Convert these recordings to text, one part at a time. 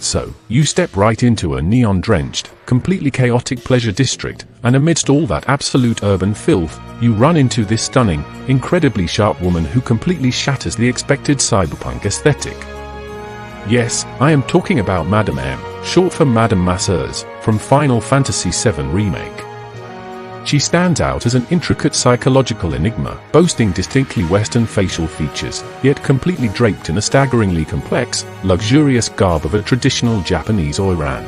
So, you step right into a neon-drenched, completely chaotic pleasure district, and amidst all that absolute urban filth, you run into this stunning, incredibly sharp woman who completely shatters the expected cyberpunk aesthetic. Yes, I am talking about Madame M, short for Madame Masseuse, from Final Fantasy VII Remake. She stands out as an intricate psychological enigma, boasting distinctly Western facial features, yet completely draped in a staggeringly complex, luxurious garb of a traditional Japanese Oiran.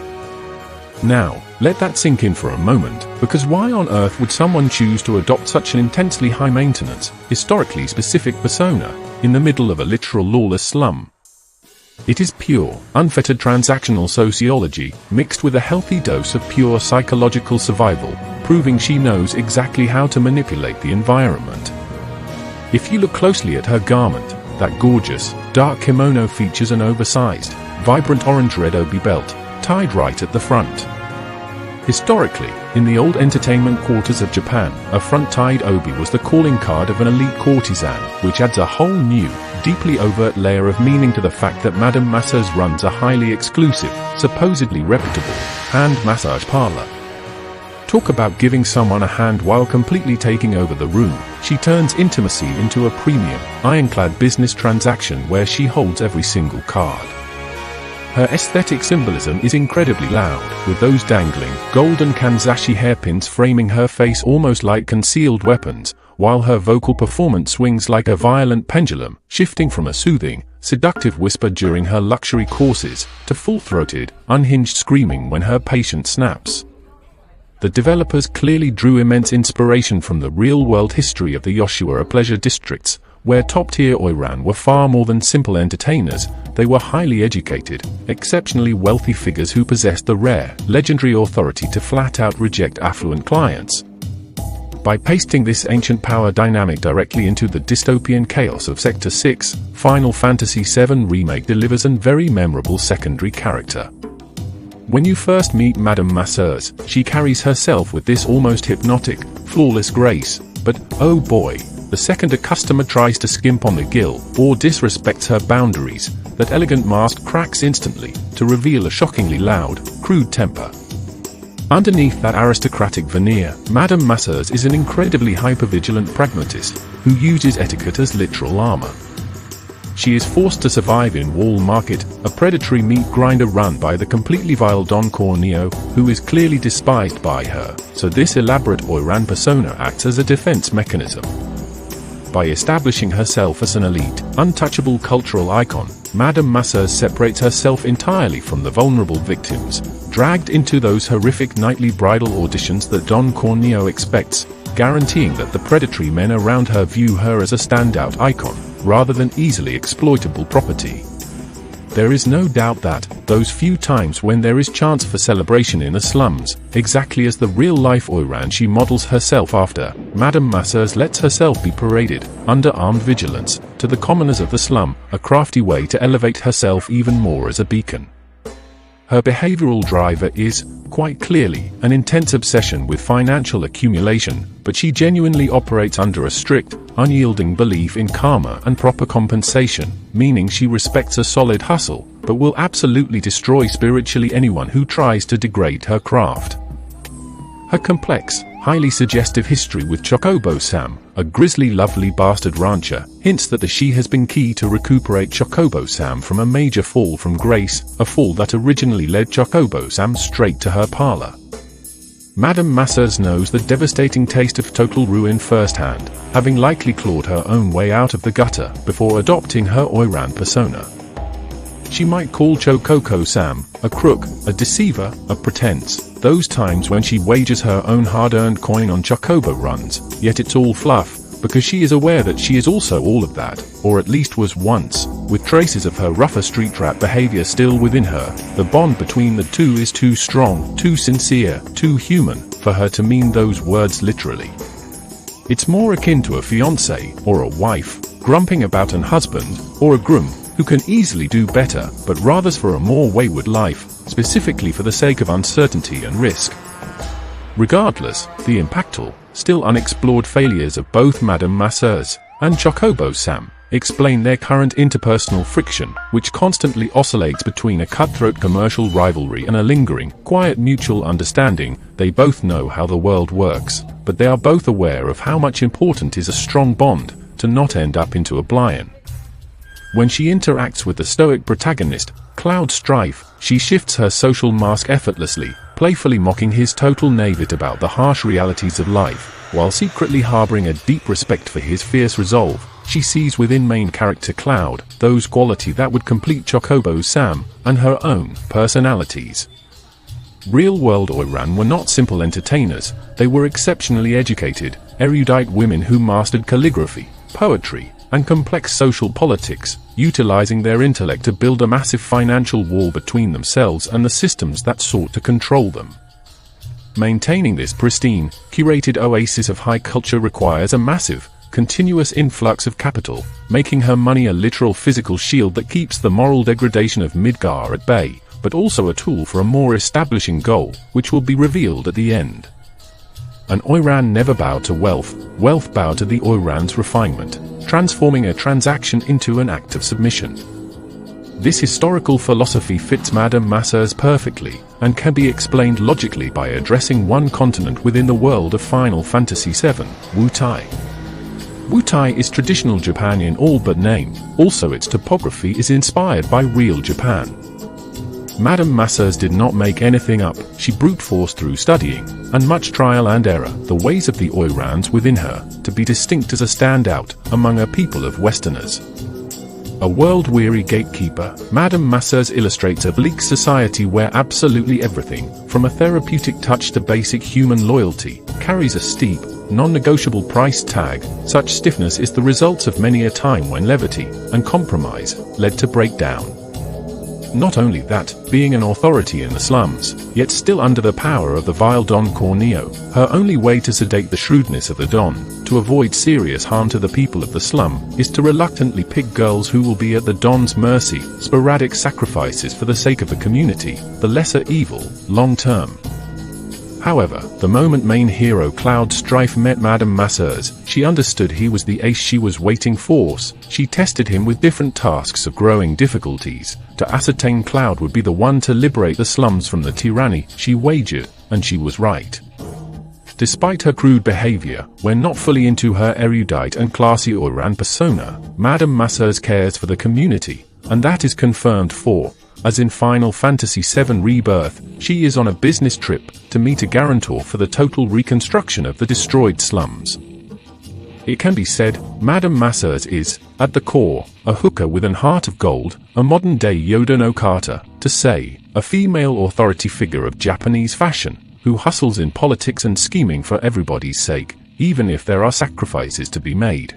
Now, let that sink in for a moment, because why on earth would someone choose to adopt such an intensely high-maintenance, historically specific persona, in the middle of a literal lawless slum? It is pure, unfettered transactional sociology, mixed with a healthy dose of pure psychological survival, proving she knows exactly how to manipulate the environment. If you look closely at her garment, that gorgeous, dark kimono features an oversized, vibrant orange-red obi belt, tied right at the front. Historically, in the old entertainment quarters of Japan, a front-tied obi was the calling card of an elite courtesan, which adds a whole new, deeply overt layer of meaning to the fact that Madame Masseuse runs a highly exclusive, supposedly reputable, hand massage parlor. Talk about giving someone a hand while completely taking over the room. She turns intimacy into a premium, ironclad business transaction where she holds every single card. Her aesthetic symbolism is incredibly loud, with those dangling, golden kanzashi hairpins framing her face almost like concealed weapons, while her vocal performance swings like a violent pendulum, shifting from a soothing, seductive whisper during her luxury courses, to full-throated, unhinged screaming when her patient snaps. The developers clearly drew immense inspiration from the real-world history of the Yoshiwara pleasure districts, where top-tier Oiran were far more than simple entertainers. They were highly educated, exceptionally wealthy figures who possessed the rare, legendary authority to flat-out reject affluent clients. By pasting this ancient power dynamic directly into the dystopian chaos of Sector 6, Final Fantasy VII Remake delivers a very memorable secondary character. When you first meet Madame Masseuse, she carries herself with this almost hypnotic, flawless grace, but, oh boy, the second a customer tries to skimp on the gill, or disrespects her boundaries, that elegant mask cracks instantly, to reveal a shockingly loud, crude temper. Underneath that aristocratic veneer, Madame Masseuse is an incredibly hypervigilant pragmatist, who uses etiquette as literal armor. She is forced to survive in Wall Market, a predatory meat grinder run by the completely vile Don Corneo, who is clearly despised by her, so this elaborate Oiran persona acts as a defense mechanism. By establishing herself as an elite, untouchable cultural icon, Madame Masseuse separates herself entirely from the vulnerable victims, dragged into those horrific nightly bridal auditions that Don Corneo expects, guaranteeing that the predatory men around her view her as a standout icon, rather than easily exploitable property. There is no doubt that, those few times when there is chance for celebration in the slums, exactly as the real-life Oiran she models herself after, Madame Masseuse lets herself be paraded, under armed vigilance, to the commoners of the slum, a crafty way to elevate herself even more as a beacon. Her behavioral driver is, quite clearly, an intense obsession with financial accumulation, but she genuinely operates under a strict, unyielding belief in karma and proper compensation, meaning she respects a solid hustle, but will absolutely destroy spiritually anyone who tries to degrade her craft. Her complex, highly suggestive history with Chocobo Sam, a grisly lovely bastard rancher, hints that the she has been key to recuperate Chocobo Sam from a major fall from grace, a fall that originally led Chocobo Sam straight to her parlor. Madame Masseuse knows the devastating taste of total ruin firsthand, having likely clawed her own way out of the gutter before adopting her Oiran persona. She might call Chocobo Sam a crook, a deceiver, a pretense, those times when she wagers her own hard-earned coin on Chocobo runs, yet it's all fluff, because she is aware that she is also all of that, or at least was once, with traces of her rougher street rat behavior still within her. The bond between the two is too strong, too sincere, too human, for her to mean those words literally. It's more akin to a fiancé, or a wife, grumping about an husband, or a groom, who can easily do better, but rather for a more wayward life, specifically for the sake of uncertainty and risk. Regardless, the impactful, still unexplored failures of both Madame Masseuse and Chocobo Sam explain their current interpersonal friction, which constantly oscillates between a cutthroat commercial rivalry and a lingering, quiet mutual understanding. They both know how the world works, but they are both aware of how much important is a strong bond, to not end up into oblivion. When she interacts with the stoic protagonist, Cloud Strife, she shifts her social mask effortlessly, playfully mocking his total naivete about the harsh realities of life, while secretly harboring a deep respect for his fierce resolve. She sees within main character Cloud those qualities that would complete Chocobo Sam and her own personalities. Real-world Oiran were not simple entertainers, they were exceptionally educated, erudite women who mastered calligraphy, poetry, and complex social politics, utilizing their intellect to build a massive financial wall between themselves and the systems that sought to control them. Maintaining this pristine, curated oasis of high culture requires a massive, continuous influx of capital, making her money a literal physical shield that keeps the moral degradation of Midgar at bay, but also a tool for a more establishing goal, which will be revealed at the end. An Oiran never bowed to wealth, wealth bowed to the Oiran's refinement, transforming a transaction into an act of submission. This historical philosophy fits Madame Masseuse perfectly, and can be explained logically by addressing one continent within the world of Final Fantasy VII, Wutai. Wutai is traditional Japan in all but name, also its topography is inspired by real Japan. Madame Masseuse did not make anything up, she brute forced through studying, and much trial and error, the ways of the Oirans within her, to be distinct as a standout, among a people of Westerners. A world-weary gatekeeper, Madame Masseuse illustrates a bleak society where absolutely everything, from a therapeutic touch to basic human loyalty, carries a steep, non-negotiable price tag. Such stiffness is the result of many a time when levity and compromise led to breakdown. Not only that, being an authority in the slums, yet still under the power of the vile Don Corneo, her only way to sedate the shrewdness of the Don, to avoid serious harm to the people of the slum, is to reluctantly pick girls who will be at the Don's mercy, sporadic sacrifices for the sake of the community, the lesser evil, long term. However, the moment main hero Cloud Strife met Madame Masseuse, she understood he was the ace she was waiting for. She tested him with different tasks of growing difficulties, to ascertain Cloud would be the one to liberate the slums from the tyranny. She wagered, and she was right. Despite her crude behavior, when not fully into her erudite and classy Oiran persona, Madame Masseuse cares for the community, and that is confirmed for, as in Final Fantasy VII Rebirth, she is on a business trip to meet a guarantor for the total reconstruction of the destroyed slums. It can be said, Madame Masseuse is, at the core, a hooker with an heart of gold, a modern-day Yoda no Kata, to say, a female authority figure of Japanese fashion, who hustles in politics and scheming for everybody's sake, even if there are sacrifices to be made.